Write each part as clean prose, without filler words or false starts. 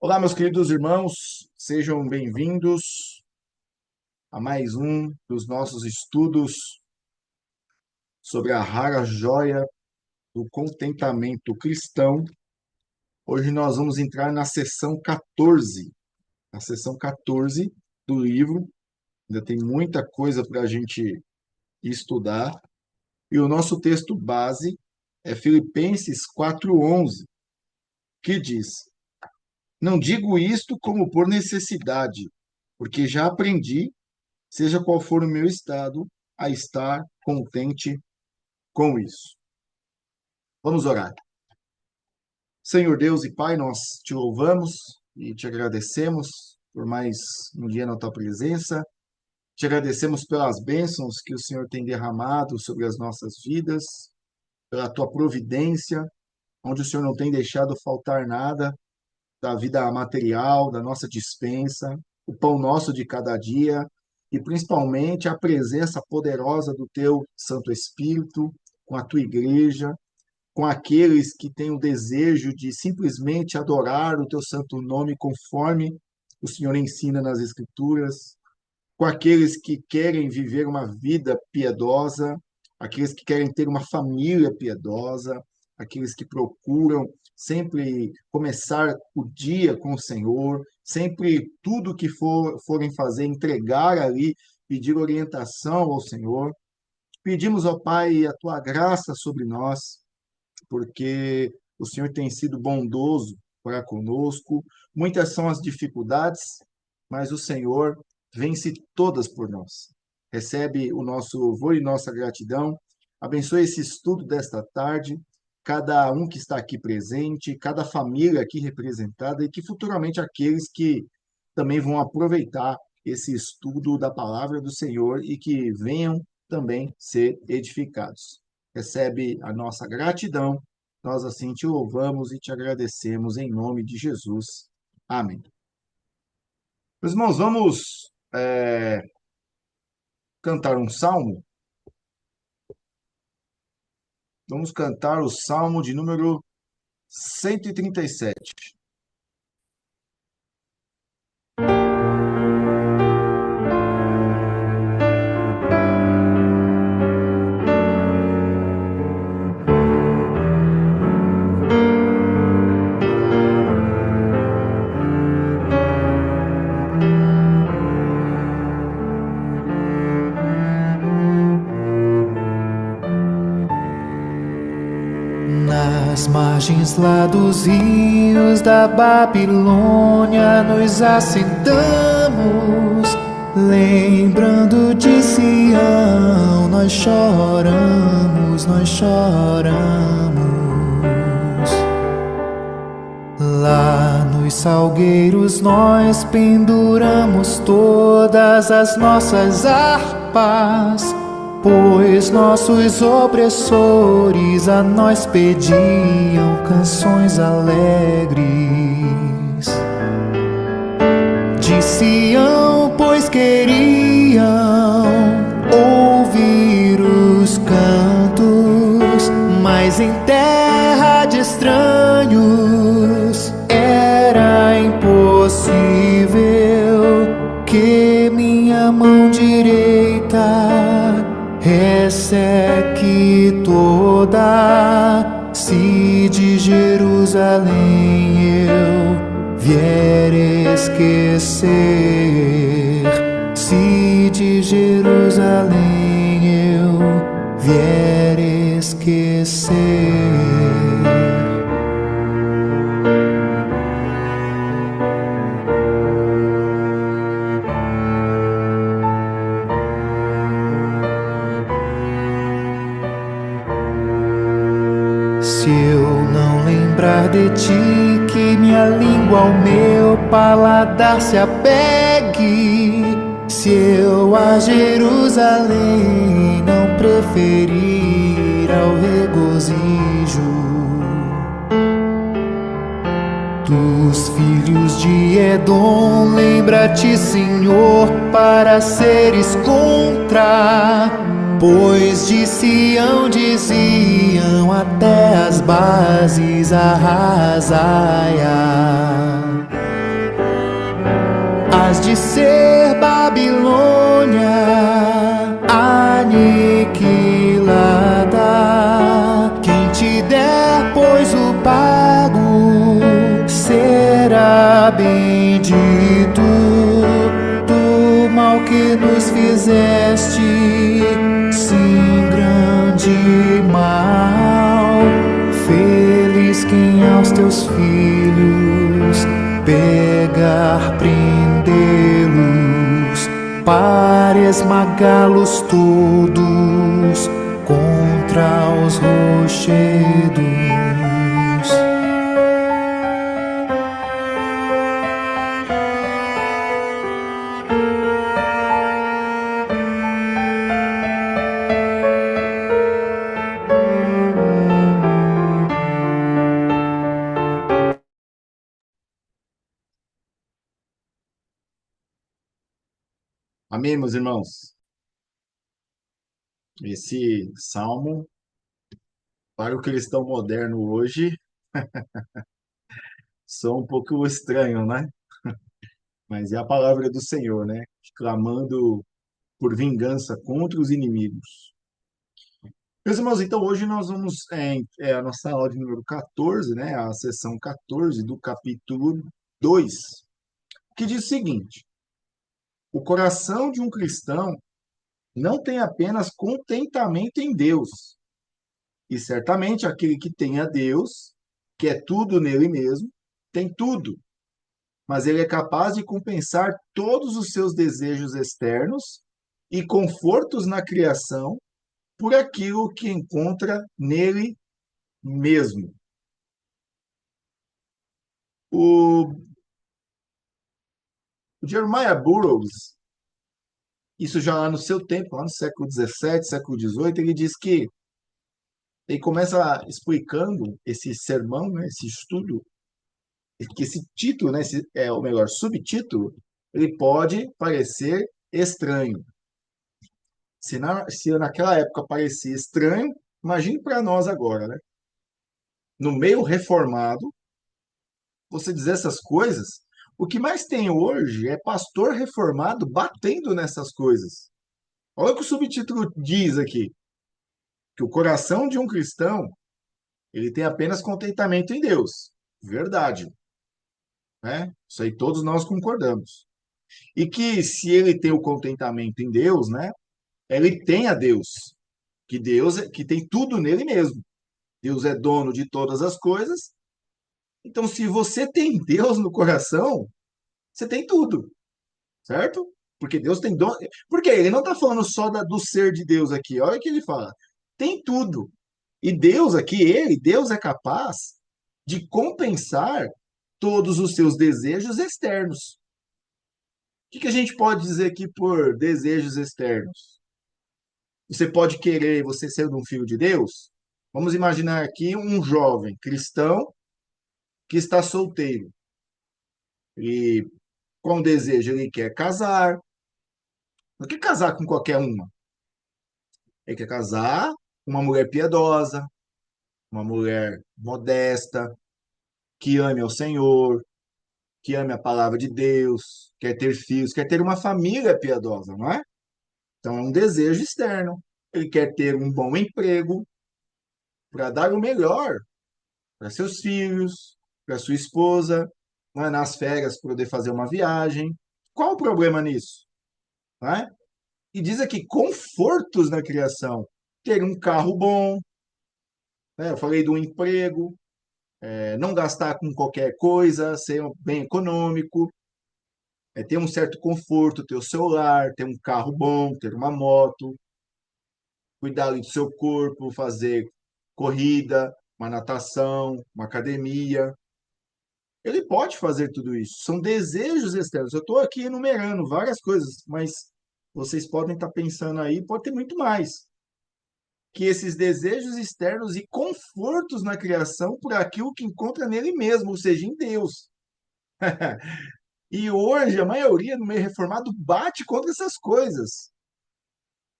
Olá, meus queridos irmãos, sejam bem-vindos a mais um dos nossos estudos sobre a rara joia do contentamento cristão. Hoje nós vamos entrar na sessão 14 do livro. Ainda tem muita coisa para a gente estudar. E o nosso texto base é Filipenses 4:11, que diz: Não digo isto como por necessidade, porque já aprendi, seja qual for o meu estado, a estar contente com isso. Vamos orar. Senhor Deus e Pai, nós te louvamos e te agradecemos por mais um dia na tua presença. Te agradecemos pelas bênçãos que o Senhor tem derramado sobre as nossas vidas, pela tua providência, onde o Senhor não tem deixado faltar nada da vida material, da nossa despensa, o pão nosso de cada dia e principalmente a presença poderosa do teu Santo Espírito com a tua igreja, com aqueles que têm o desejo de simplesmente adorar o teu santo nome conforme o Senhor ensina nas Escrituras, com aqueles que querem viver uma vida piedosa, aqueles que querem ter uma família piedosa, aqueles que procuram sempre começar o dia com o Senhor, sempre tudo que forem fazer, entregar ali, pedir orientação ao Senhor. Pedimos, ó Pai, a tua graça sobre nós, porque o Senhor tem sido bondoso para conosco. Muitas são as dificuldades, mas o Senhor vence todas por nós. Recebe o nosso louvor e nossa gratidão. Abençoe esse estudo desta tarde, cada um que está aqui presente, cada família aqui representada e que futuramente aqueles que também vão aproveitar esse estudo da palavra do Senhor e que venham também ser edificados. Recebe a nossa gratidão. Nós assim te louvamos e te agradecemos em nome de Jesus. Amém. Meus irmãos, vamos cantar um salmo. Vamos cantar o salmo de número 137. Nas margens lá dos rios da Babilônia nos assentamos, lembrando de Sião, nós choramos, nós choramos. Lá nos salgueiros nós penduramos todas as nossas harpas, pois nossos opressores a nós pediam canções alegres. De Sião, pois queriam ouvir os cantos, mas em terra de estranhos era impossível que minha mão direita resseque toda, se de Jerusalém eu vier esquecer, se de Jerusalém eu vier esquecer. Se eu não lembrar de ti, que minha língua ao meu paladar se apegue. Se eu a Jerusalém não preferir ao regozijo dos filhos de Edom, lembra-te, Senhor, para seres contra. Pois de Sião diziam até as bases arrasai-a. Hás de ser Babilônia aniquilada. Quem te der, pois, o pago será bendito. Do mal que nos fizeste, sim, grande mal. Feliz quem aos teus filhos pegar, prendê-los, para esmagá-los todos contra os rochedos. Amém, meus irmãos? Esse salmo, para o cristão moderno hoje, soa um pouco estranho, né? Mas é a palavra do Senhor, né? Clamando por vingança contra os inimigos. Meus irmãos, então hoje nós vamos, a nossa aula de número 14, né? A sessão 14 do capítulo 2, que diz o seguinte: o coração de um cristão não tem apenas contentamento em Deus, e certamente aquele que tem a Deus, que é tudo nele mesmo, tem tudo, mas ele é capaz de compensar todos os seus desejos externos e confortos na criação por aquilo que encontra nele mesmo. O Jeremiah Burroughs, isso já lá no seu tempo, lá no século XVII, século XVIII, ele diz que ele começa explicando esse sermão, né, esse estudo, que esse título, né, ou melhor, subtítulo, ele pode parecer estranho. Se naquela época parecia estranho, imagine para nós agora, né? No meio reformado, você dizer essas coisas, o que mais tem hoje é pastor reformado batendo nessas coisas. Olha o que o subtítulo diz aqui, que o coração de um cristão, ele tem apenas contentamento em Deus. Verdade, né? Isso aí todos nós concordamos. E que se ele tem o contentamento em Deus, né? Ele tem a Deus, que Deus que tem tudo nele mesmo. Deus é dono de todas as coisas. Então, se você tem Deus no coração, você tem tudo, certo? Porque Deus tem dono. Porque ele não está falando só do ser de Deus aqui. Olha o que ele fala. Tem tudo. E Deus aqui, Deus é capaz de compensar todos os seus desejos externos. O que a gente pode dizer aqui por desejos externos? Você pode querer você ser um filho de Deus? Vamos imaginar aqui um jovem cristão que está solteiro. E com desejo ele quer casar. Não quer casar com qualquer uma. Ele quer casar com uma mulher piedosa, uma mulher modesta, que ame ao Senhor, que ame a palavra de Deus, quer ter filhos, quer ter uma família piedosa, não é? Então é um desejo externo. Ele quer ter um bom emprego para dar o melhor para seus filhos, para sua esposa, não é? Nas férias poder fazer uma viagem. Qual o problema nisso? Não é? E diz aqui confortos na criação. Ter um carro bom, né? Eu falei do emprego, não gastar com qualquer coisa, ser bem econômico, ter um certo conforto, ter o celular, ter um carro bom, ter uma moto, cuidar ali do seu corpo, fazer corrida, uma natação, uma academia. Ele pode fazer tudo isso. São desejos externos. Eu estou aqui enumerando várias coisas, mas vocês podem estar pensando aí, pode ter muito mais. Que esses desejos externos e confortos na criação por aquilo que encontra nele mesmo, ou seja, em Deus. E hoje a maioria no meio reformado bate contra essas coisas.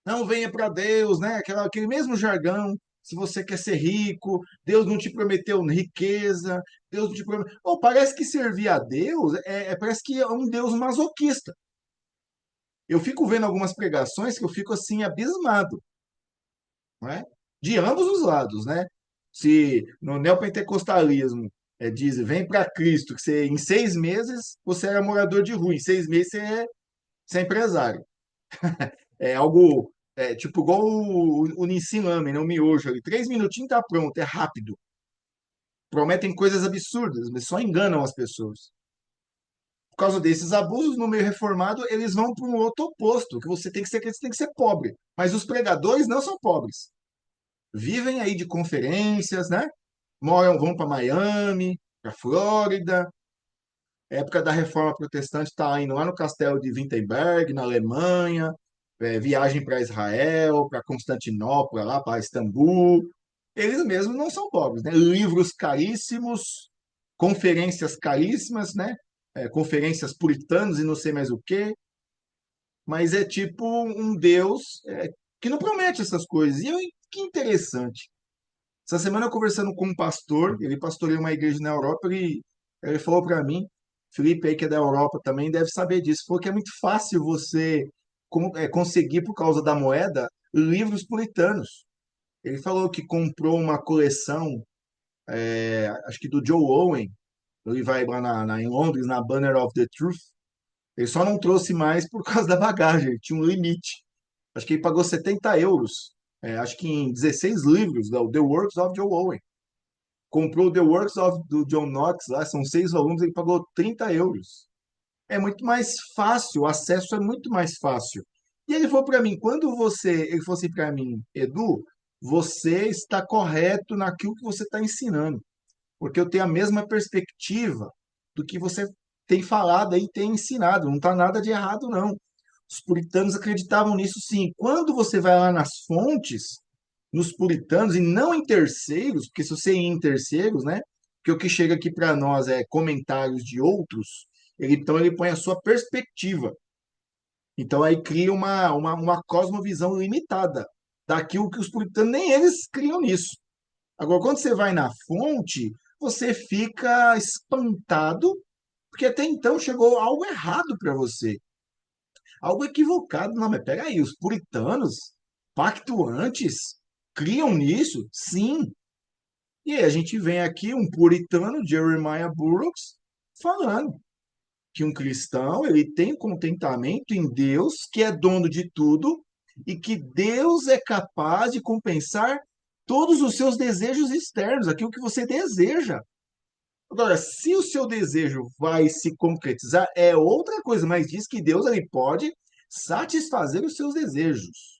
Não venha para Deus, né? Aquele mesmo jargão. se você quer ser rico, Deus não te prometeu riqueza, Deus não te prometeu. Oh, parece que servir a Deus parece que é um Deus masoquista. Eu fico vendo algumas pregações que eu fico assim abismado, não é? De ambos os lados, né? Se no neopentecostalismo diz, vem para Cristo, que você, em 6 meses você era morador de rua, em 6 meses você é empresário. É algo tipo igual o Nissin Lamen, né? O miojo ali. 3 minutinhos tá pronto, é rápido. Prometem coisas absurdas, mas só enganam as pessoas. Por causa desses abusos, no meio reformado, eles vão para um outro oposto, que você tem que ser crente, você tem que ser pobre. Mas os pregadores não são pobres. Vivem aí de conferências, né? Moram, vão para Miami, para Flórida. Época da Reforma Protestante está indo lá no Castelo de Wittenberg, na Alemanha, viagem para Israel, para Constantinopla, lá para Istambul. Eles mesmos não são pobres, né? Livros caríssimos, conferências caríssimas, né? Conferências puritanas e não sei mais o quê. Mas é tipo um Deus que não promete essas coisas. Que interessante. Essa semana eu conversando com um pastor, ele pastoreia uma igreja na Europa, ele falou para mim, Felipe aí que é da Europa também deve saber disso, falou que é muito fácil você conseguir, por causa da moeda, livros puritanos. Ele falou que comprou uma coleção, acho que do Joe Owen, ele vai lá em Londres, na Banner of the Truth, ele só não trouxe mais por causa da bagagem, ele tinha um limite. Acho que ele pagou 70 euros, acho que em 16 livros, da The Works of Joe Owen. Comprou The Works of do John Knox, lá são 6 volumes, ele pagou 30 euros. É muito mais fácil, o acesso é muito mais fácil. E ele falou para mim, ele falou assim para mim, Edu, você está correto naquilo que você está ensinando, porque eu tenho a mesma perspectiva do que você tem falado aí, tem ensinado, não está nada de errado, não. Os puritanos acreditavam nisso sim. Quando você vai lá nas fontes, nos puritanos e não em terceiros, porque se você ir em terceiros, né? Porque o que chega aqui para nós é comentários de outros, então ele põe a sua perspectiva. Então aí cria uma cosmovisão limitada daquilo que os puritanos, nem eles criam nisso. Agora, quando você vai na fonte, você fica espantado, porque até então chegou algo errado para você, algo equivocado. Não, mas peraí, os puritanos, pactuantes, criam nisso? Sim. E aí a gente vem aqui, um puritano, Jeremiah Burroughs, falando que um cristão ele tem contentamento em Deus, que é dono de tudo, e que Deus é capaz de compensar todos os seus desejos externos, aquilo que você deseja. Agora, se o seu desejo vai se concretizar, é outra coisa, mas diz que Deus ele pode satisfazer os seus desejos.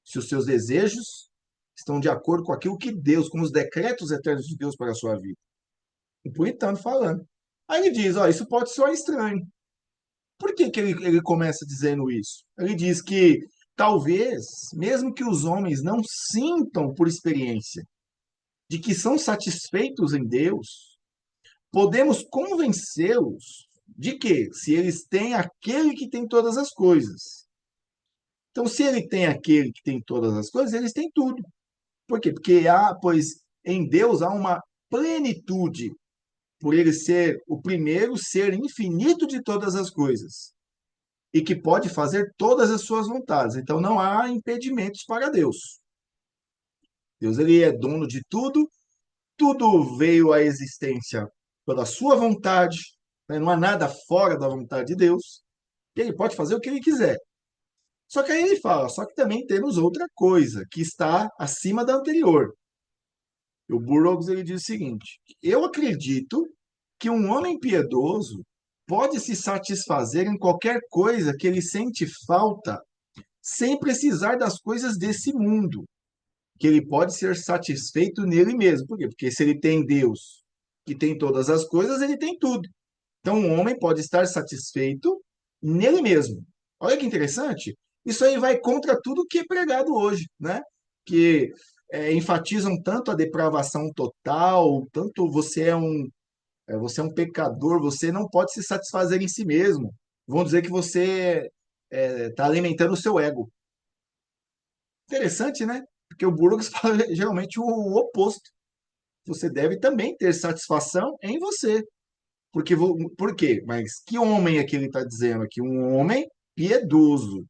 Se os seus desejos estão de acordo com aquilo que Deus, com os decretos eternos de Deus para a sua vida. O puritano falando. Aí ele diz, ó, isso pode soar estranho. Por que ele começa dizendo isso? Ele diz que talvez, mesmo que os homens não sintam por experiência de que são satisfeitos em Deus, podemos convencê-los de que, se eles têm aquele que tem todas as coisas. Então, se ele tem aquele que tem todas as coisas, eles têm tudo. Por quê? Pois em Deus há uma plenitude, por ele ser o primeiro ser infinito de todas as coisas e que pode fazer todas as suas vontades. Então não há impedimentos para Deus. Deus ele é dono de tudo, tudo veio à existência pela sua vontade, né? Não há nada fora da vontade de Deus. E ele pode fazer o que ele quiser. Só que aí ele fala, só que também temos outra coisa que está acima da anterior. O Burroughs ele diz o seguinte: eu acredito que um homem piedoso pode se satisfazer em qualquer coisa que ele sente falta, sem precisar das coisas desse mundo, que ele pode ser satisfeito nele mesmo. Por quê? Porque se ele tem Deus, que tem todas as coisas, ele tem tudo. Então, um homem pode estar satisfeito nele mesmo. Olha que interessante. Isso aí vai contra tudo que é pregado hoje, né? Que enfatizam tanto a depravação total, tanto você é um pecador, você não pode se satisfazer em si mesmo. Vão dizer que você está alimentando o seu ego. Interessante, né? Porque o Burroughs fala geralmente o oposto. Você deve também ter satisfação em você. Por quê? Mas que homem é que ele está dizendo aqui? Um homem piedoso.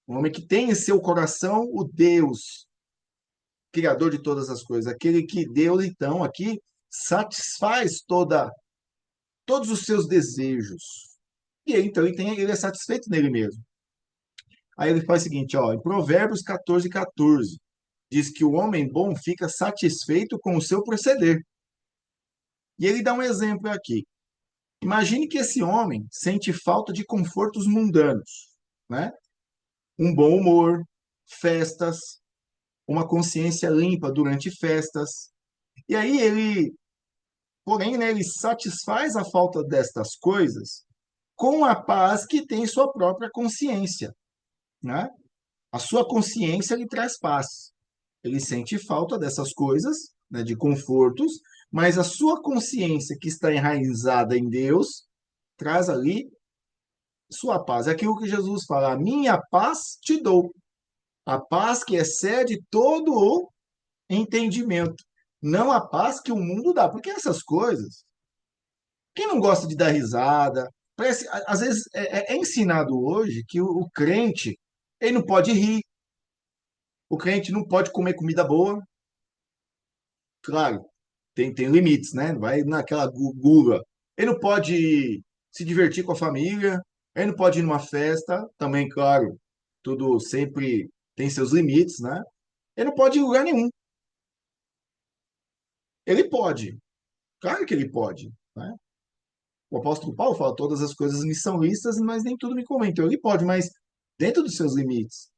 Um homem que tem em seu coração o Deus, Criador de todas as coisas. Aquele que Deus, então, aqui satisfaz todos os seus desejos. E aí, então, ele é satisfeito nele mesmo. Aí ele faz o seguinte, ó, em Provérbios 14:14, diz que o homem bom fica satisfeito com o seu proceder. E ele dá um exemplo aqui. Imagine que esse homem sente falta de confortos mundanos, né? Um bom humor, festas, uma consciência limpa durante festas. E aí porém, né, ele satisfaz a falta destas coisas com a paz que tem sua própria consciência, né? A sua consciência lhe traz paz. Ele sente falta dessas coisas, né, de confortos, mas a sua consciência que está enraizada em Deus traz ali sua paz. É aquilo que Jesus fala: a minha paz te dou. A paz que excede todo o entendimento. Não a paz que o mundo dá. Porque essas coisas, quem não gosta de dar risada, parece, às vezes é ensinado hoje que o crente, ele não pode rir, o crente não pode comer comida boa. Claro, tem limites, né? Vai naquela gula. Ele não pode se divertir com a família, ele não pode ir numa festa, também, claro, tudo sempre tem seus limites, né? Ele não pode ir em lugar nenhum. Ele pode, claro que ele pode, né? O apóstolo Paulo fala, todas as coisas me são lícitas, mas nem tudo me convém. Então ele pode, mas dentro dos seus limites.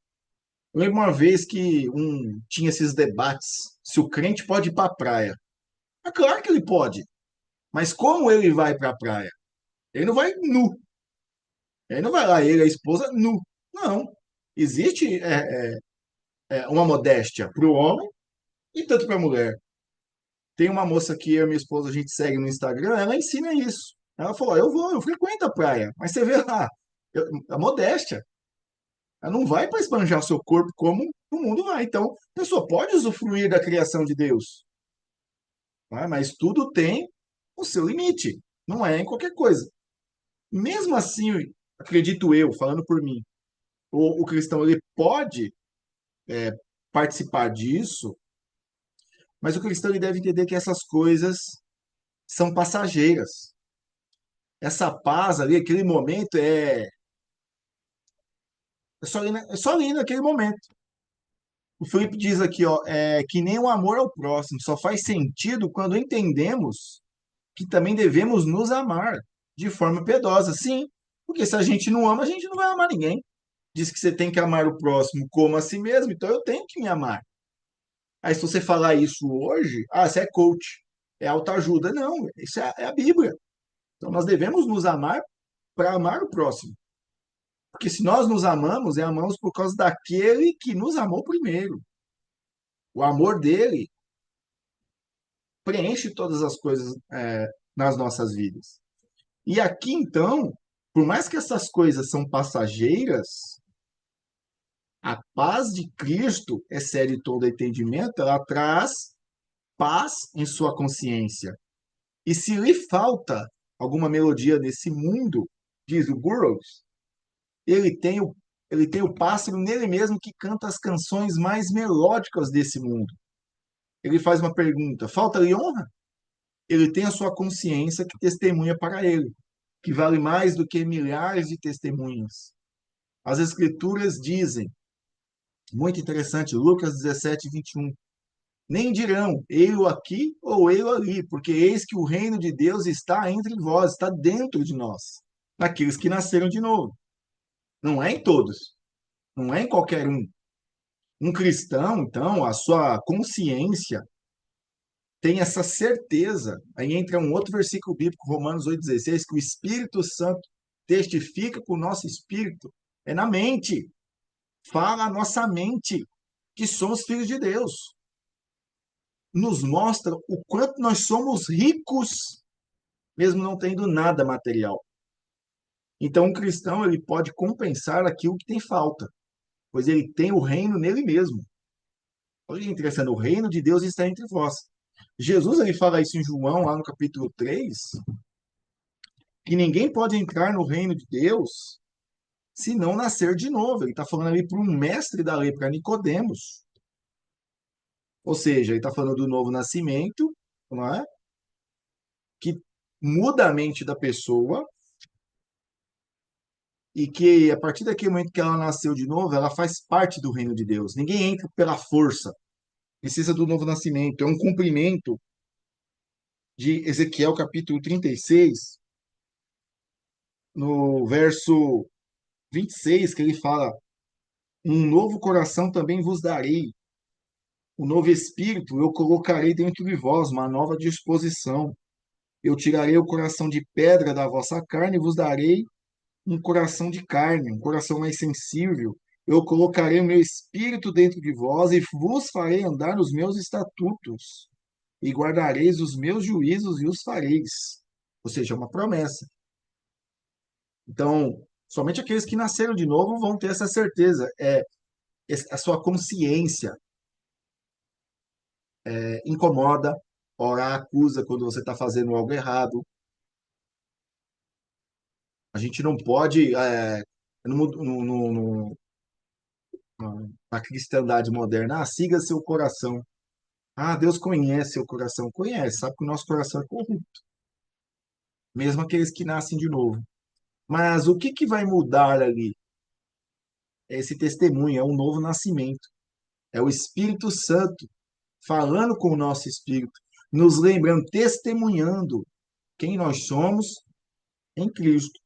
Eu lembro uma vez que tinha esses debates, se o crente pode ir para a praia. É claro que ele pode, mas como ele vai para a praia? Ele não vai nu. Ele não vai lá, ele e a esposa nu. Não. Existe uma modéstia para o homem e tanto para a mulher. Tem uma moça que eu e minha esposa a gente segue no Instagram, ela ensina isso. Ela falou: eu frequento a praia, mas você vê lá, a modéstia. Ela não vai para esbanjar o seu corpo como o mundo vai. Então, a pessoa pode usufruir da criação de Deus, tá? Mas tudo tem o seu limite. Não é em qualquer coisa. Mesmo assim, acredito eu, falando por mim, o cristão ele pode participar disso, mas o cristão ele deve entender que essas coisas são passageiras. Essa paz ali, aquele momento é só ali naquele momento. O Felipe diz aqui, ó, que nem o amor ao próximo só faz sentido quando entendemos que também devemos nos amar de forma piedosa. Sim, porque se a gente não ama, a gente não vai amar ninguém. Diz que você tem que amar o próximo como a si mesmo, então eu tenho que me amar. Aí se você falar isso hoje, você é coach, é autoajuda. Não, isso é a Bíblia. Então nós devemos nos amar para amar o próximo. Porque se nós nos amamos, amamos por causa daquele que nos amou primeiro. O amor dele preenche todas as coisas nas nossas vidas. E aqui, então, por mais que essas coisas são passageiras, a paz de Cristo excede todo entendimento, ela traz paz em sua consciência. E se lhe falta alguma melodia nesse mundo, diz o Burroughs, ele tem o, ele tem o pássaro nele mesmo que canta as canções mais melódicas desse mundo. Ele faz uma pergunta: falta-lhe honra? Ele tem a sua consciência que testemunha para ele, que vale mais do que milhares de testemunhas. As Escrituras dizem, muito interessante, Lucas 17:21, nem dirão, eu aqui ou eu ali, porque eis que o reino de Deus está entre vós, está dentro de nós, naqueles que nasceram de novo. Não é em todos, não é em qualquer um. Um cristão, então, a sua consciência tem essa certeza. Aí entra um outro versículo bíblico, Romanos 8,16, que o Espírito Santo testifica com o nosso espírito. É na mente. Fala a nossa mente que somos filhos de Deus. Nos mostra o quanto nós somos ricos, mesmo não tendo nada material. Então, um cristão ele pode compensar aquilo que tem falta, pois ele tem o reino nele mesmo. Olha que interessante, o reino de Deus está entre vós. Jesus ele fala isso em João, lá no capítulo 3, que ninguém pode entrar no reino de Deus se não nascer de novo. Ele está falando ali para um mestre da lei, para Nicodemos. Ou seja, ele está falando do novo nascimento, não é? Que muda a mente da pessoa e que a partir daquele momento que ela nasceu de novo, ela faz parte do reino de Deus. Ninguém entra pela força. Precisa do novo nascimento. É um cumprimento de Ezequiel capítulo 36, no verso 26, que ele fala: um novo coração também vos darei, um novo espírito eu colocarei dentro de vós, uma nova disposição. Eu tirarei o coração de pedra da vossa carne e vos darei um coração de carne, um coração mais sensível. Eu colocarei o meu espírito dentro de vós e vos farei andar nos meus estatutos, e guardareis os meus juízos e os fareis. Ou seja, é uma promessa. Então, somente aqueles que nasceram de novo vão ter essa certeza. A sua consciência incomoda, orar acusa quando você está fazendo algo errado. A gente não pode, no, na cristandade moderna, siga seu coração. Ah, Deus conhece seu coração. Conhece, sabe que o nosso coração é corrupto. Mesmo aqueles que nascem de novo. Mas o que vai mudar ali? É esse testemunho, é um novo nascimento. É o Espírito Santo falando com o nosso espírito, nos lembrando, testemunhando quem nós somos em Cristo.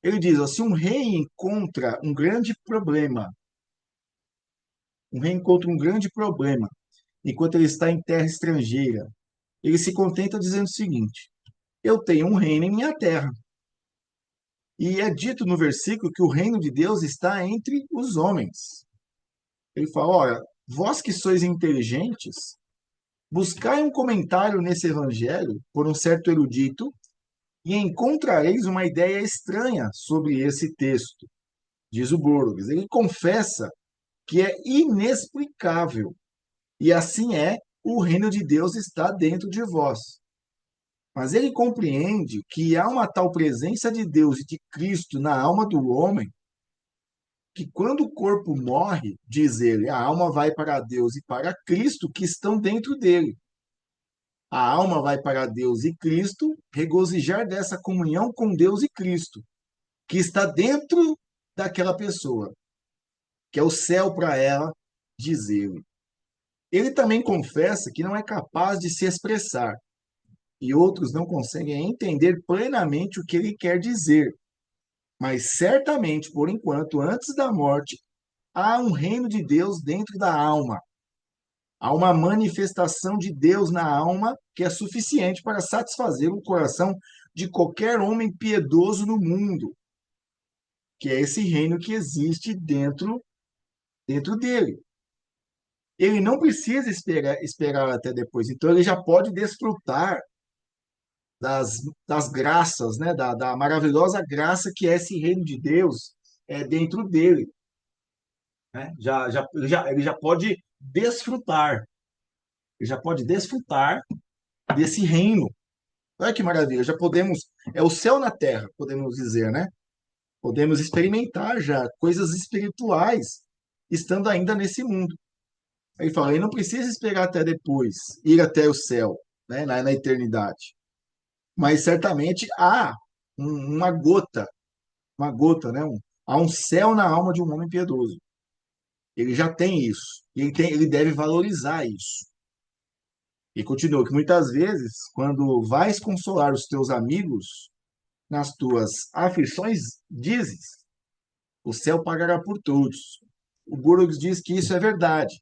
Ele diz, ó, se um rei encontra um grande problema, enquanto ele está em terra estrangeira, ele se contenta dizendo o seguinte: eu tenho um reino em minha terra. E é dito no versículo que o reino de Deus está entre os homens. Ele fala: olha, vós que sois inteligentes, buscai um comentário nesse evangelho por um certo erudito e encontrareis uma ideia estranha sobre esse texto, diz o Borges. Ele confessa que é inexplicável. E assim é, o reino de Deus está dentro de vós. Mas ele compreende que há uma tal presença de Deus e de Cristo na alma do homem, que quando o corpo morre, diz ele, a alma vai para Deus e para Cristo que estão dentro dele. A alma vai para Deus e Cristo, regozijar dessa comunhão com Deus e Cristo, que está dentro daquela pessoa, que é o céu para ela, diz ele. Ele também confessa que não é capaz de se expressar, e outros não conseguem entender plenamente o que ele quer dizer. Mas certamente, por enquanto, antes da morte, há um reino de Deus dentro da alma. Há uma manifestação de Deus na alma que é suficiente para satisfazer o coração de qualquer homem piedoso no mundo, que é esse reino que existe dentro dele. Ele não precisa esperar até depois, então ele já pode desfrutar das, das graças, né? Da maravilhosa graça que é esse reino de Deus dentro dele. Né? Ele já pode desfrutar, ele já pode desfrutar desse reino. Olha que maravilha, já podemos, é o céu na terra, podemos dizer, né? Podemos experimentar já coisas espirituais estando ainda nesse mundo. Ele fala, ele não precisa esperar até depois, ir até o céu, né? Na eternidade. Mas certamente há uma gota, né? Há um céu na alma de um homem piedoso. Ele já tem isso. Ele deve valorizar isso. E continua que muitas vezes, quando vais consolar os teus amigos nas tuas aflições, dizes, o céu pagará por todos. O Burroughs diz que isso é verdade.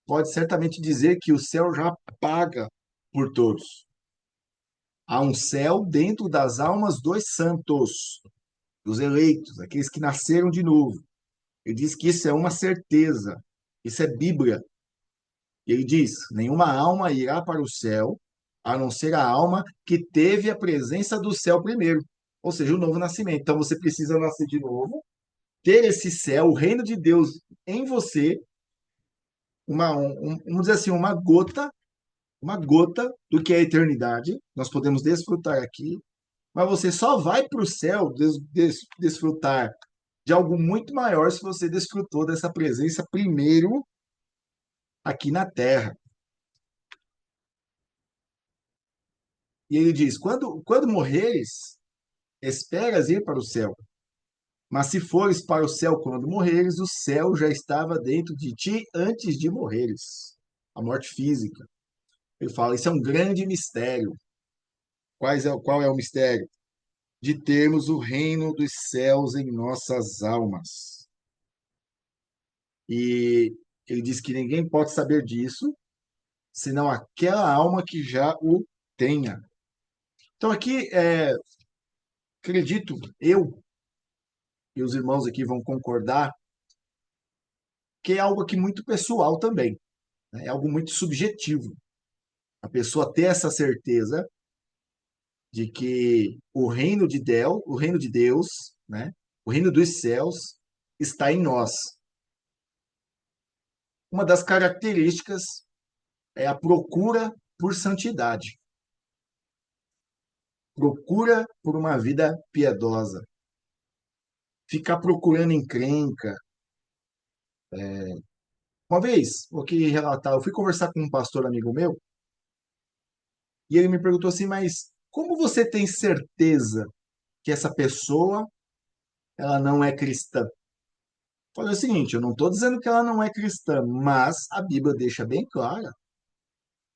Pode certamente dizer que o céu já paga por todos. Há um céu dentro das almas dos santos, dos eleitos, aqueles que nasceram de novo. Ele diz que isso é uma certeza, isso é Bíblia. Ele diz: nenhuma alma irá para o céu, a não ser a alma que teve a presença do céu primeiro, ou seja, o novo nascimento. Então você precisa nascer de novo, ter esse céu, o reino de Deus em você, vamos dizer assim, uma gota do que é a eternidade. Nós podemos desfrutar aqui, mas você só vai para o céu desfrutar de algo muito maior se você desfrutou dessa presença primeiro aqui na terra. E ele diz: quando morreres, esperas ir para o céu. Mas se fores para o céu quando morreres, o céu já estava dentro de ti antes de morreres. A morte física. Ele fala: isso é um grande mistério. Qual é o mistério? De termos o reino dos céus em nossas almas. E ele diz que ninguém pode saber disso, senão aquela alma que já o tenha. Então, aqui, acredito, eu e os irmãos aqui vão concordar, que é algo aqui muito pessoal também, né? É algo muito subjetivo. A pessoa ter essa certeza de que o reino de Deus, né? O reino dos céus está em nós. Uma das características é a procura por santidade, procura por uma vida piedosa. Ficar procurando encrenca. Uma vez, vou aqui relatar, eu fui conversar com um pastor amigo meu e ele me perguntou assim, mas como você tem certeza que essa pessoa ela não é cristã? Eu falei o seguinte, eu não estou dizendo que ela não é cristã, mas a Bíblia deixa bem clara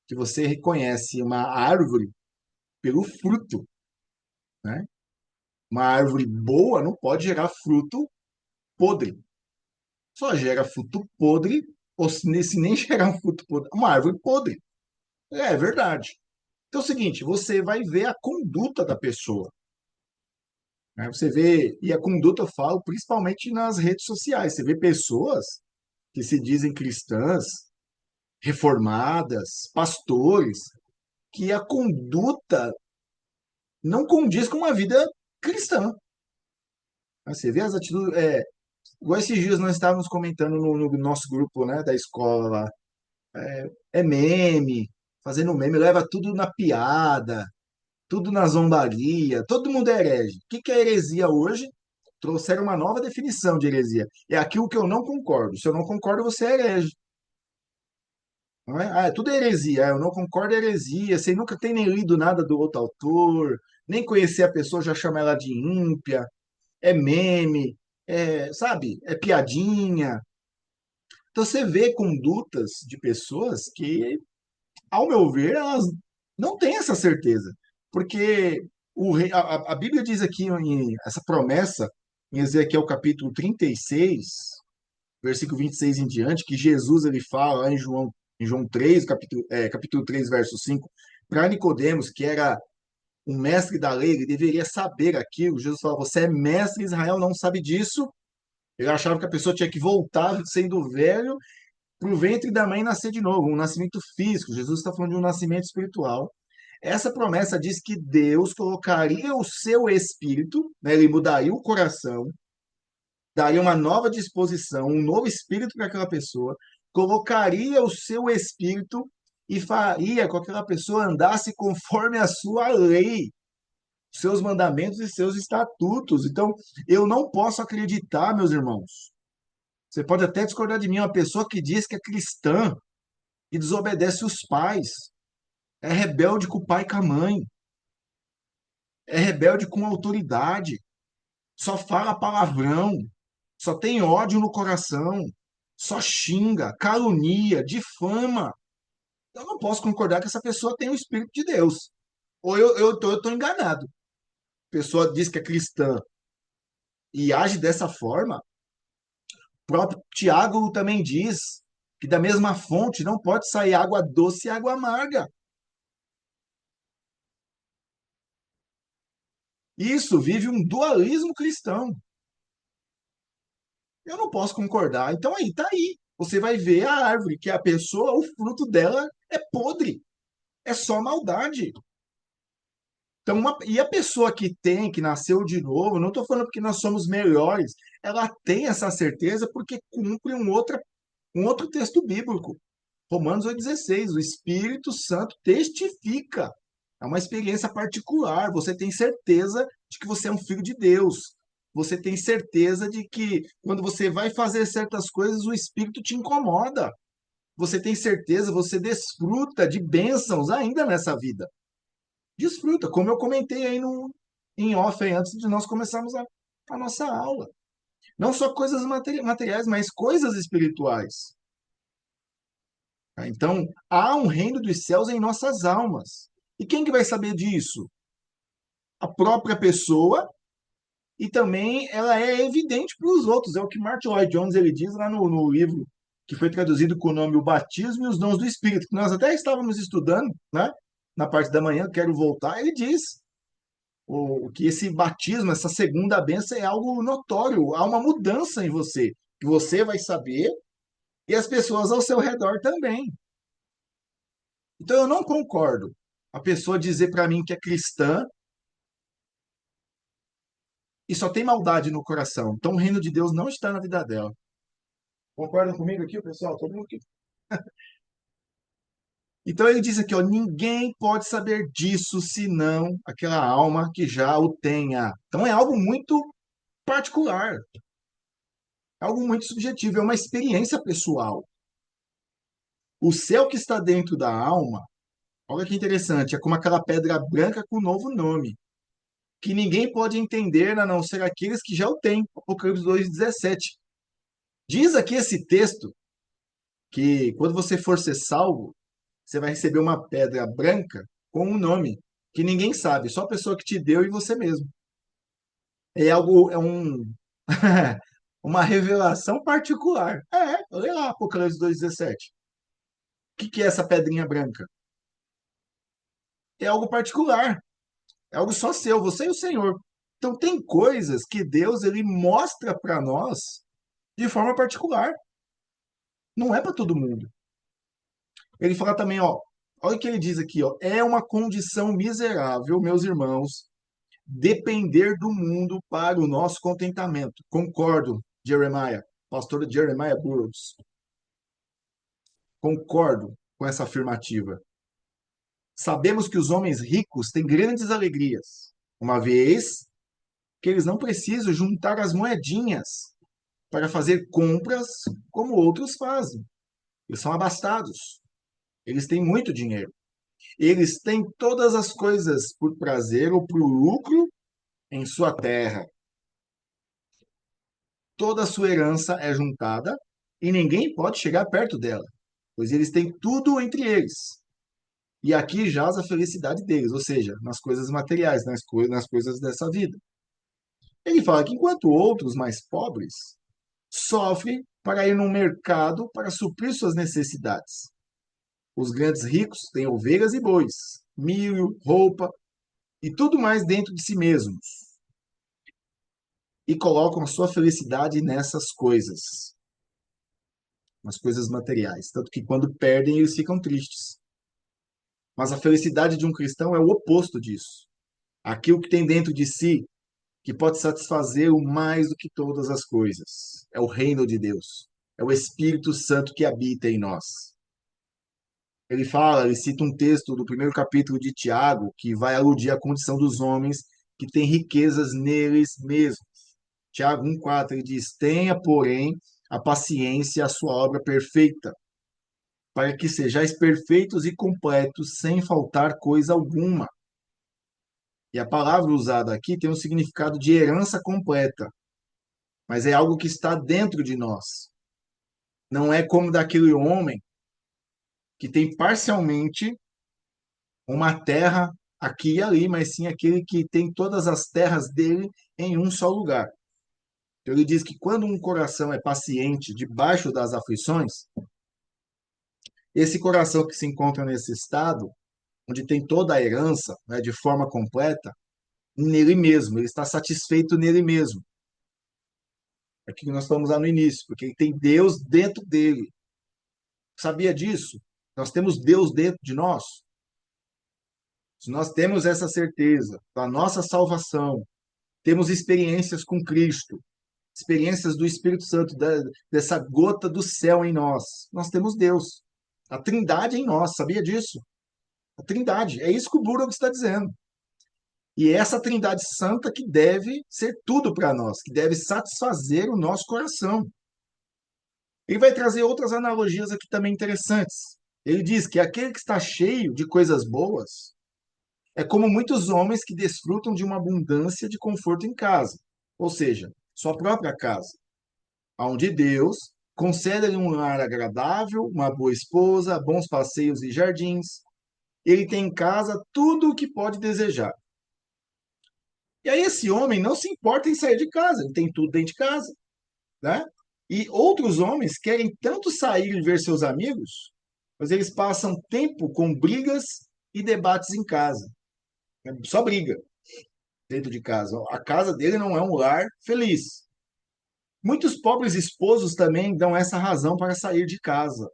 que você reconhece uma árvore pelo fruto, né? Uma árvore boa não pode gerar fruto podre. Só gera fruto podre, ou se nem gerar um fruto podre, uma árvore podre. É verdade. Então é o seguinte, você vai ver a conduta da pessoa, né? Você vê, e a conduta eu falo principalmente nas redes sociais. Você vê pessoas que se dizem cristãs, reformadas, pastores, que a conduta não condiz com uma vida cristã. Você vê as atitudes. Igual esses dias nós estávamos comentando no nosso grupo, né, da escola lá. É meme, fazendo meme, leva tudo na piada, tudo na zombaria, todo mundo é herege. O que que é heresia hoje? Trouxeram uma nova definição de heresia. É aquilo que eu não concordo. Se eu não concordo, você é herege. Não é? Ah, tudo é heresia. Ah, eu não concordo, é heresia. Você nunca tem nem lido nada do outro autor, nem conhecer a pessoa, já chama ela de ímpia. É meme, sabe? É piadinha. Então você vê condutas de pessoas que, ao meu ver, elas não têm essa certeza. Porque a Bíblia diz aqui, essa promessa, em Ezequiel capítulo 36, versículo 26 em diante, que Jesus ele fala lá em João 3, capítulo 3, verso 5, para Nicodemos, que era um mestre da lei, ele deveria saber aquilo. Jesus fala: você é mestre, Israel não sabe disso. Ele achava que a pessoa tinha que voltar sendo velho para o ventre da mãe nascer de novo, um nascimento físico. Jesus está falando de um nascimento espiritual. Essa promessa diz que Deus colocaria o seu espírito, né, ele mudaria o coração, daria uma nova disposição, um novo espírito para aquela pessoa, colocaria o seu espírito e faria com que aquela pessoa andasse conforme a sua lei, seus mandamentos e seus estatutos. Então, eu não posso acreditar, meus irmãos. Você pode até discordar de mim, uma pessoa que diz que é cristã e desobedece os pais, é rebelde com o pai e com a mãe, é rebelde com a autoridade, só fala palavrão, só tem ódio no coração, só xinga, calunia, difama. Eu não posso concordar que essa pessoa tem o Espírito de Deus. Ou eu tô enganado. A pessoa diz que é cristã e age dessa forma. O próprio Tiago também diz que da mesma fonte não pode sair água doce e água amarga. Isso vive um dualismo cristão. Eu não posso concordar. Então aí, tá aí. Você vai ver a árvore, que a pessoa, o fruto dela é podre. É só maldade. Então, e a pessoa que tem, que nasceu de novo, não estou falando porque nós somos melhores, ela tem essa certeza porque cumpre Um outro texto bíblico, Romanos 8,16, o Espírito Santo testifica. É uma experiência particular. Você tem certeza de que você é um filho de Deus. Você tem certeza de que quando você vai fazer certas coisas, o Espírito te incomoda. Você tem certeza, você desfruta de bênçãos ainda nessa vida. Desfruta, como eu comentei aí em off aí, antes de nós começarmos a nossa aula. Não só coisas materiais, mas coisas espirituais. Tá? Então, há um reino dos céus em nossas almas. E quem que vai saber disso? A própria pessoa, e também ela é evidente para os outros. É o que Martin Lloyd Jones ele diz lá no livro que foi traduzido com o nome O Batismo e os Dons do Espírito, que nós até estávamos estudando, né? Na parte da manhã, quero voltar. Ele diz que esse batismo, essa segunda bênção é algo notório, há uma mudança em você, que você vai saber e as pessoas ao seu redor também. Então eu não concordo a pessoa dizer para mim que é cristã e só tem maldade no coração. Então o reino de Deus não está na vida dela. Concordam comigo aqui, pessoal? Todo mundo aqui? Então ele diz aqui, ó, ninguém pode saber disso senão aquela alma que já o tenha. Então é algo muito particular, é algo muito subjetivo, é uma experiência pessoal. O céu que está dentro da alma, olha que interessante, é como aquela pedra branca com novo nome, que ninguém pode entender a não ser aqueles que já o têm. Apocalipse 2,17. Diz aqui esse texto que quando você for ser salvo, você vai receber uma pedra branca com um nome que ninguém sabe, só a pessoa que te deu e você mesmo. É algo, é um uma revelação particular. Olha lá, Apocalipse 2,17. O que é essa pedrinha branca? É algo particular. É algo só seu, você e o Senhor. Então tem coisas que Deus ele mostra para nós de forma particular. Não é para todo mundo. Ele fala também, ó, olha o que ele diz aqui, ó, é uma condição miserável, meus irmãos, depender do mundo para o nosso contentamento. Concordo, Jeremiah, pastor Jeremiah Burroughs. Concordo com essa afirmativa. Sabemos que os homens ricos têm grandes alegrias, uma vez que eles não precisam juntar as moedinhas para fazer compras como outros fazem. Eles são abastados. Eles têm muito dinheiro. Eles têm todas as coisas por prazer ou por lucro em sua terra. Toda a sua herança é juntada e ninguém pode chegar perto dela, pois eles têm tudo entre eles. E aqui jaz a felicidade deles, ou seja, nas coisas materiais, nas coisas dessa vida. Ele fala que enquanto outros mais pobres sofrem para ir no mercado para suprir suas necessidades. Os grandes ricos têm ovelhas e bois, milho, roupa e tudo mais dentro de si mesmos. E colocam a sua felicidade nessas coisas, nas coisas materiais. Tanto que quando perdem, eles ficam tristes. Mas a felicidade de um cristão é o oposto disso. Aquilo que tem dentro de si, que pode satisfazer o mais do que todas as coisas. É o reino de Deus. É o Espírito Santo que habita em nós. Ele cita um texto do primeiro capítulo de Tiago, que vai aludir à condição dos homens que têm riquezas neles mesmos. Tiago 1,4, ele diz: tenha, porém, a paciência, a sua obra perfeita, para que sejais perfeitos e completos, sem faltar coisa alguma. E a palavra usada aqui tem um significado de herança completa, mas é algo que está dentro de nós. Não é como daquele homem que tem parcialmente uma terra aqui e ali, mas sim aquele que tem todas as terras dele em um só lugar. Então ele diz que quando um coração é paciente debaixo das aflições, esse coração que se encontra nesse estado, onde tem toda a herança, né, de forma completa, nele mesmo, ele está satisfeito nele mesmo. É aqui que nós estamos lá no início, porque ele tem Deus dentro dele. Sabia disso? Nós temos Deus dentro de nós. Se nós temos essa certeza da nossa salvação, temos experiências com Cristo, experiências do Espírito Santo, dessa gota do céu em nós. Nós temos Deus, a Trindade em nós, sabia disso? A Trindade, é isso que o Burroughs está dizendo. E é essa Trindade Santa que deve ser tudo para nós, que deve satisfazer o nosso coração. Ele vai trazer outras analogias aqui também interessantes. Ele diz que aquele que está cheio de coisas boas é como muitos homens que desfrutam de uma abundância de conforto em casa, ou seja, sua própria casa, onde Deus concede-lhe um lar agradável, uma boa esposa, bons passeios e jardins. Ele tem em casa tudo o que pode desejar. E aí esse homem não se importa em sair de casa, ele tem tudo dentro de casa, né? E outros homens querem tanto sair e ver seus amigos, mas eles passam tempo com brigas e debates em casa. Só briga dentro de casa. A casa dele não é um lar feliz. Muitos pobres esposos também dão essa razão para sair de casa,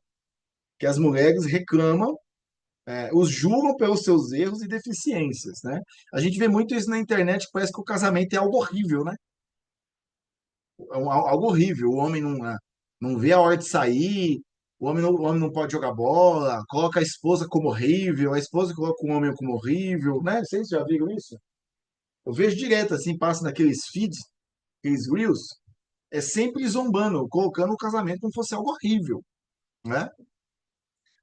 que as mulheres reclamam, os julgam pelos seus erros e deficiências, né? A gente vê muito isso na internet, que parece que o casamento é algo horrível, né? É algo horrível. O homem não vê a hora de sair, o homem não pode jogar bola, coloca a esposa como horrível, a esposa coloca o homem como horrível, né? Vocês já viram isso? Eu vejo direto, assim, passa naqueles feeds, aqueles reels, é sempre zombando, colocando o casamento como fosse algo horrível, né?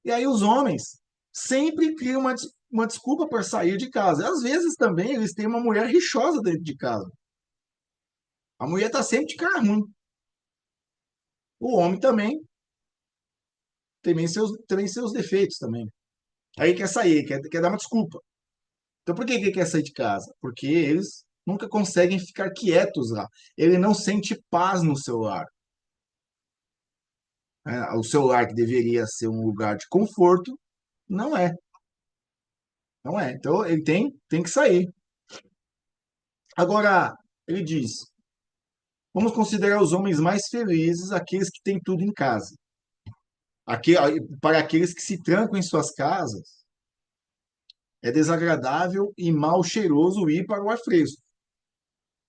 E aí os homens sempre criam uma desculpa para sair de casa. Às vezes também eles têm uma mulher rixosa dentro de casa. A mulher está sempre de cara ruim. O homem também tem seus defeitos também. Aí quer sair, quer dar uma desculpa. Então por que que quer sair de casa? Porque eles nunca conseguem ficar quietos lá. Ele não sente paz no seu lar. O seu lar que deveria ser um lugar de conforto, não é. Não é. Então ele tem que sair. Agora, ele diz: vamos considerar os homens mais felizes aqueles que têm tudo em casa. Para aqueles que se trancam em suas casas, é desagradável e mal cheiroso ir para o ar fresco.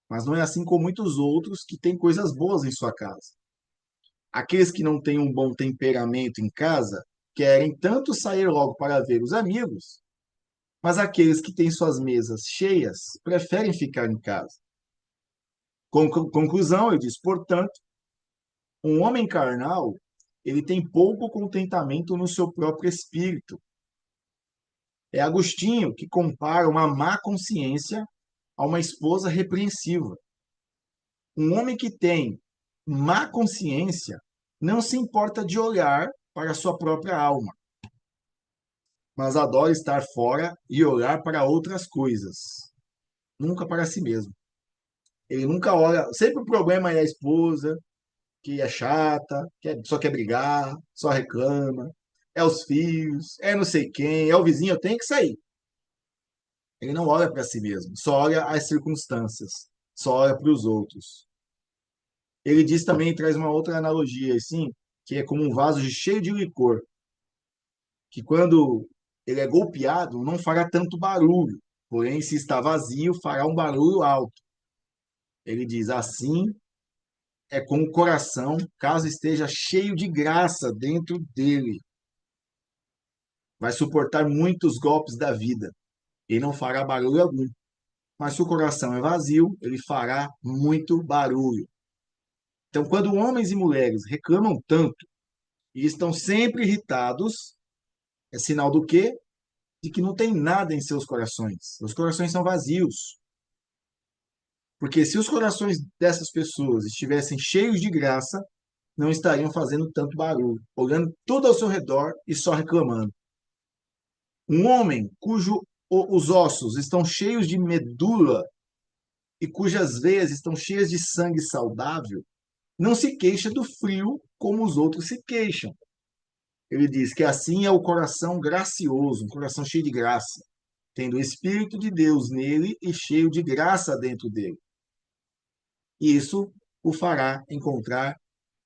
Mas não é assim com muitos outros que têm coisas boas em sua casa. Aqueles que não têm um bom temperamento em casa querem tanto sair logo para ver os amigos, mas aqueles que têm suas mesas cheias preferem ficar em casa. Conclusão, ele diz, portanto, um homem carnal, ele tem pouco contentamento no seu próprio espírito. É Agostinho que compara uma má consciência a uma esposa repreensiva. Um homem que tem má consciência não se importa de olhar para a sua própria alma, mas adora estar fora e olhar para outras coisas, nunca para si mesmo. Ele nunca olha, sempre o problema é a esposa, que é chata, só quer brigar, só reclama, é os filhos, é não sei quem, é o vizinho, eu tenho que sair. Ele não olha para si mesmo, só olha as circunstâncias, só olha para os outros. Ele diz também, traz uma outra analogia, assim, que é como um vaso cheio de licor, que quando ele é golpeado, não fará tanto barulho, porém, se está vazio, fará um barulho alto. Ele diz, assim é com o coração, caso esteja cheio de graça dentro dele. Vai suportar muitos golpes da vida e não fará barulho algum. Mas se o coração é vazio, ele fará muito barulho. Então, quando homens e mulheres reclamam tanto e estão sempre irritados, é sinal do quê? De que não tem nada em seus corações. Os corações são vazios. Porque se os corações dessas pessoas estivessem cheios de graça, não estariam fazendo tanto barulho, olhando tudo ao seu redor e só reclamando. Um homem os ossos estão cheios de medula e cujas veias estão cheias de sangue saudável, não se queixa do frio como os outros se queixam. Ele diz que assim é o coração gracioso, um coração cheio de graça, tendo o Espírito de Deus nele e cheio de graça dentro dele. Isso o fará encontrar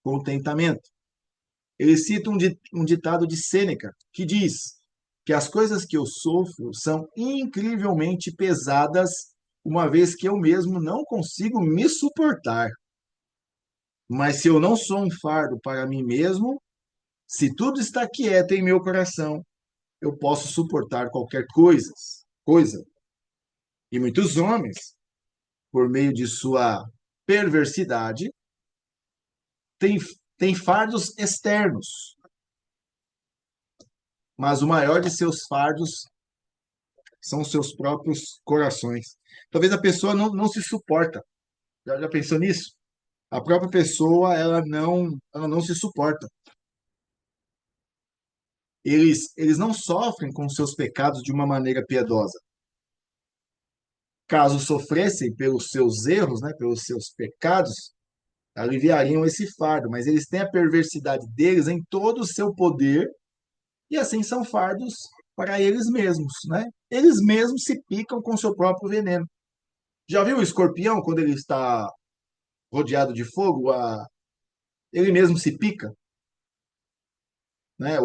contentamento. Ele cita um ditado de Sêneca, que diz que as coisas que eu sofro são incrivelmente pesadas, uma vez que eu mesmo não consigo me suportar. Mas se eu não sou um fardo para mim mesmo, se tudo está quieto em meu coração, eu posso suportar qualquer coisa. E muitos homens, por meio de sua perversidade, têm, têm fardos externos, mas o maior de seus fardos são os seus próprios corações. Talvez a pessoa não se suporta. Já pensou nisso? A própria pessoa, ela não se suporta. Eles não sofrem com seus pecados de uma maneira piedosa. Caso sofressem pelos seus erros, né, pelos seus pecados, aliviariam esse fardo, mas eles têm a perversidade deles em todo o seu poder e assim são fardos para eles mesmos, né? Eles mesmos se picam com seu próprio veneno. Já viu o escorpião quando ele está rodeado de fogo? Ele mesmo se pica, né?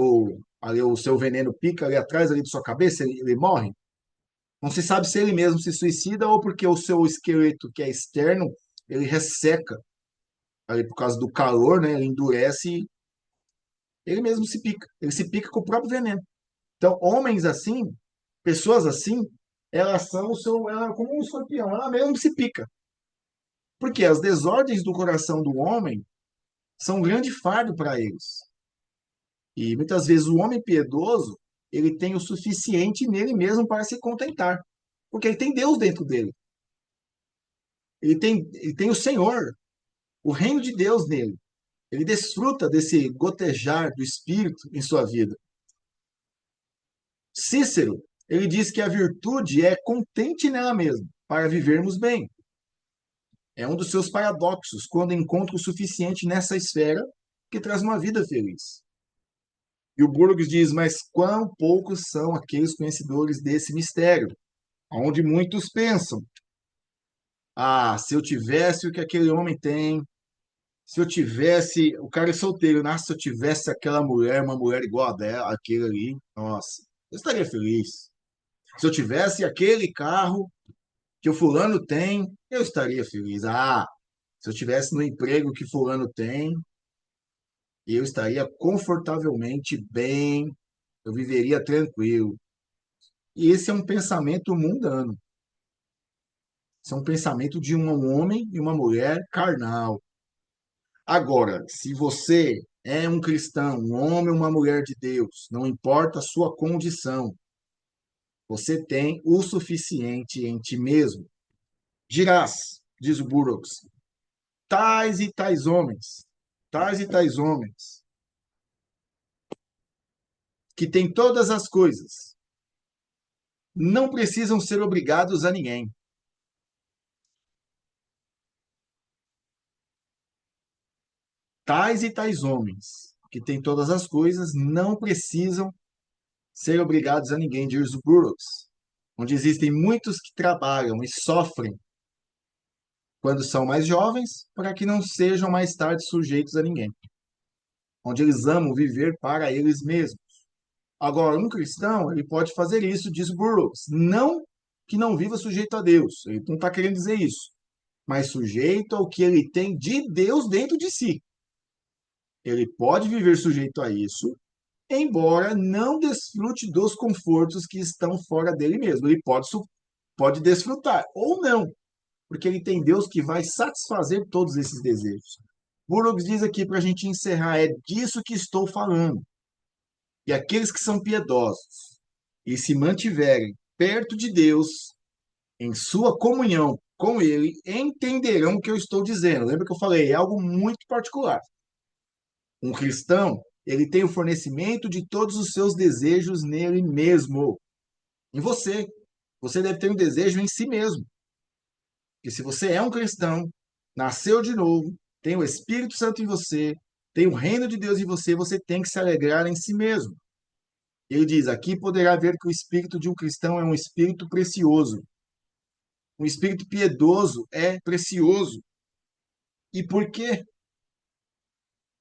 Ali, o seu veneno pica ali atrás ali de sua cabeça, ele morre. Não se sabe se ele mesmo se suicida ou porque o seu esqueleto, que é externo, ele resseca ali por causa do calor, né? Ele endurece e ele mesmo se pica. Ele se pica com o próprio veneno. Então, homens assim, pessoas assim, ela é como um escorpião, ela mesmo se pica. Porque as desordens do coração do homem são um grande fardo para eles. E muitas vezes o homem piedoso, ele tem o suficiente nele mesmo para se contentar. Porque ele tem Deus dentro dele. Ele tem o Senhor, o reino de Deus nele. Ele desfruta desse gotejar do Espírito em sua vida. Cícero, ele diz que a virtude é contente nela mesma, para vivermos bem. É um dos seus paradoxos, quando encontra o suficiente nessa esfera que traz uma vida feliz. E o Burgos diz, mas quão poucos são aqueles conhecedores desse mistério, onde muitos pensam, se eu tivesse o que aquele homem tem, se eu tivesse, o cara é solteiro, se eu tivesse aquela mulher, uma mulher igual a dela, aquele ali, nossa, eu estaria feliz. Se eu tivesse aquele carro que o fulano tem, eu estaria feliz. Se eu tivesse no emprego que fulano tem, eu estaria confortavelmente bem, eu viveria tranquilo. E esse é um pensamento mundano. Esse é um pensamento de um homem e uma mulher carnal. Agora, se você é um cristão, um homem ou uma mulher de Deus, não importa a sua condição, você tem o suficiente em ti mesmo. Dirás, diz o Burroughs, tais e tais homens, que têm todas as coisas, não precisam ser obrigados a ninguém. Tais e tais homens, que têm todas as coisas, não precisam ser obrigados a ninguém, diz o Burroughs, onde existem muitos que trabalham e sofrem quando são mais jovens, para que não sejam mais tarde sujeitos a ninguém, onde eles amam viver para eles mesmos. Agora, um cristão, ele pode fazer isso, diz Burroughs, não que não viva sujeito a Deus, ele não está querendo dizer isso, mas sujeito ao que ele tem de Deus dentro de si. Ele pode viver sujeito a isso, embora não desfrute dos confortos que estão fora dele mesmo. Ele pode desfrutar, ou não, porque ele tem Deus que vai satisfazer todos esses desejos. Burroughs diz aqui para a gente encerrar, é disso que estou falando. E aqueles que são piedosos e se mantiverem perto de Deus, em sua comunhão com Ele, entenderão o que eu estou dizendo. Lembra que eu falei? É algo muito particular. Um cristão, ele tem o fornecimento de todos os seus desejos nele mesmo, em você. Você deve ter um desejo em si mesmo. Porque se você é um cristão, nasceu de novo, tem o Espírito Santo em você, tem o reino de Deus em você, você tem que se alegrar em si mesmo. Ele diz: aqui poderá ver que o espírito de um cristão é um espírito precioso. Um espírito piedoso é precioso. E por quê?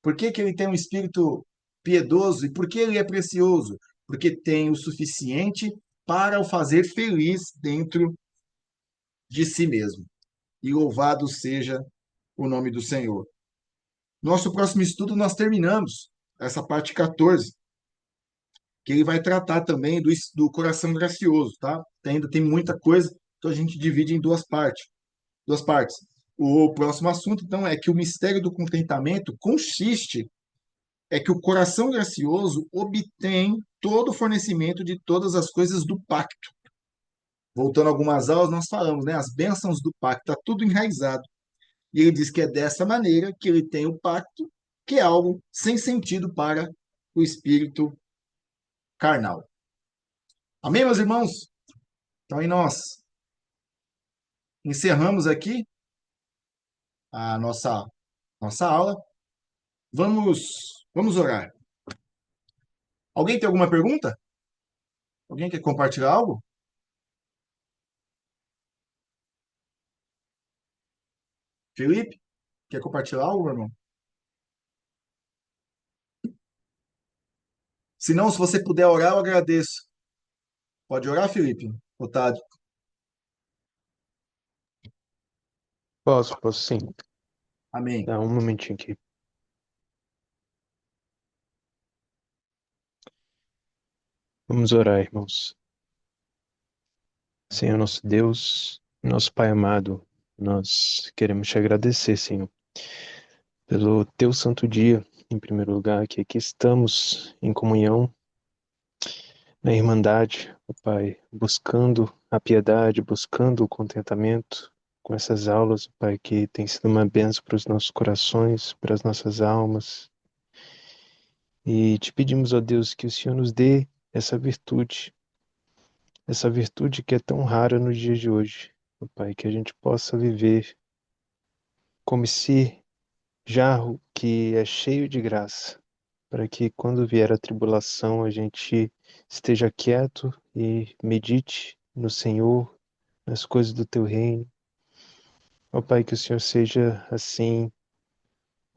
Por que que ele tem um espírito piedoso? E por que ele é precioso? Porque tem o suficiente para o fazer feliz dentro de si mesmo. E louvado seja o nome do Senhor. Nosso próximo estudo nós terminamos essa parte 14, que ele vai tratar também do coração gracioso, tá? Ainda tem muita coisa, então a gente divide em duas partes. Duas partes. O próximo assunto, então, é que o mistério do contentamento consiste é que o coração gracioso obtém todo o fornecimento de todas as coisas do pacto. Voltando a algumas aulas, nós falamos, né? As bênçãos do pacto, está tudo enraizado. E ele diz que é dessa maneira que ele tem o pacto, que é algo sem sentido para o espírito carnal. Amém, meus irmãos? Então, aí nós encerramos aqui a nossa aula. Vamos orar. Alguém tem alguma pergunta? Alguém quer compartilhar algo? Felipe, quer compartilhar algo, meu irmão? Se não, se você puder orar, eu agradeço. Pode orar, Felipe? Otávio. Posso sim. Amém. Dá um momentinho aqui. Vamos orar, irmãos. Senhor nosso Deus, nosso Pai amado, nós queremos te agradecer, Senhor, pelo teu santo dia, em primeiro lugar, que aqui estamos em comunhão, na irmandade, ó Pai, buscando a piedade, buscando o contentamento com essas aulas, ó Pai, que tem sido uma bênção para os nossos corações, para as nossas almas. E te pedimos, ó Deus, que o Senhor nos dê essa virtude que é tão rara nos dias de hoje, ó Pai, que a gente possa viver como esse jarro que é cheio de graça, para que quando vier a tribulação a gente esteja quieto e medite no Senhor, nas coisas do teu reino. Ó Pai, que o Senhor seja assim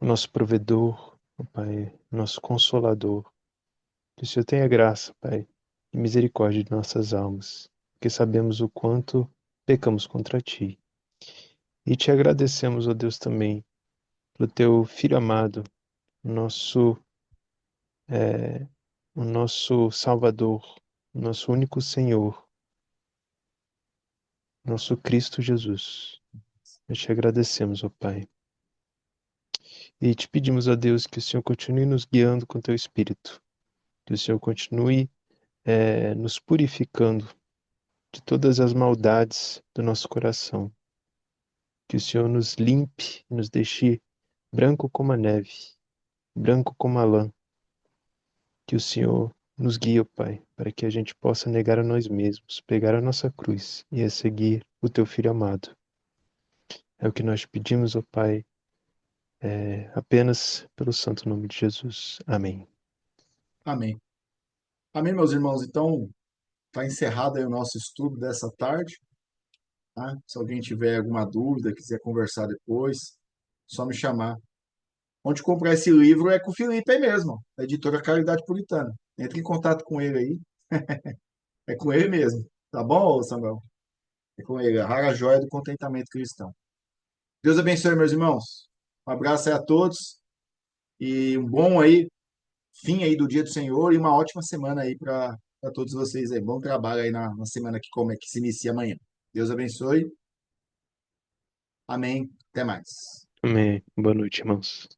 o nosso provedor, ó Pai, nosso consolador. Que o Senhor tenha graça, Pai, e misericórdia de nossas almas, porque sabemos o quanto pecamos contra Ti. E te agradecemos, ó Deus, também pelo Teu Filho amado, nosso, é, o nosso Salvador, o nosso único Senhor, nosso Cristo Jesus. Nós te agradecemos, ó Pai. E te pedimos, ó Deus, que o Senhor continue nos guiando com Teu Espírito, que o Senhor continue nos purificando de todas as maldades do nosso coração. Que o Senhor nos limpe, nos deixe branco como a neve, branco como a lã. Que o Senhor nos guie, ó Pai, para que a gente possa negar a nós mesmos, pegar a nossa cruz e a seguir o Teu Filho amado. É o que nós pedimos, ó Pai, apenas pelo santo nome de Jesus. Amém. Amém. Amém, meus irmãos. Então, está encerrado aí o nosso estudo dessa tarde, tá? Se alguém tiver alguma dúvida, quiser conversar depois, só me chamar. Onde comprar esse livro é com o Felipe aí mesmo, da editora Caridade Puritana. Entre em contato com ele aí. É com ele mesmo. Tá bom, Samuel? É com ele. A rara joia do contentamento cristão. Deus abençoe, meus irmãos. Um abraço aí a todos e um bom aí fim aí do dia do Senhor e uma ótima semana aí para todos vocês aí. Bom trabalho aí na semana que se inicia amanhã. Deus abençoe. Amém. Até mais. Amém. Boa noite, irmãos.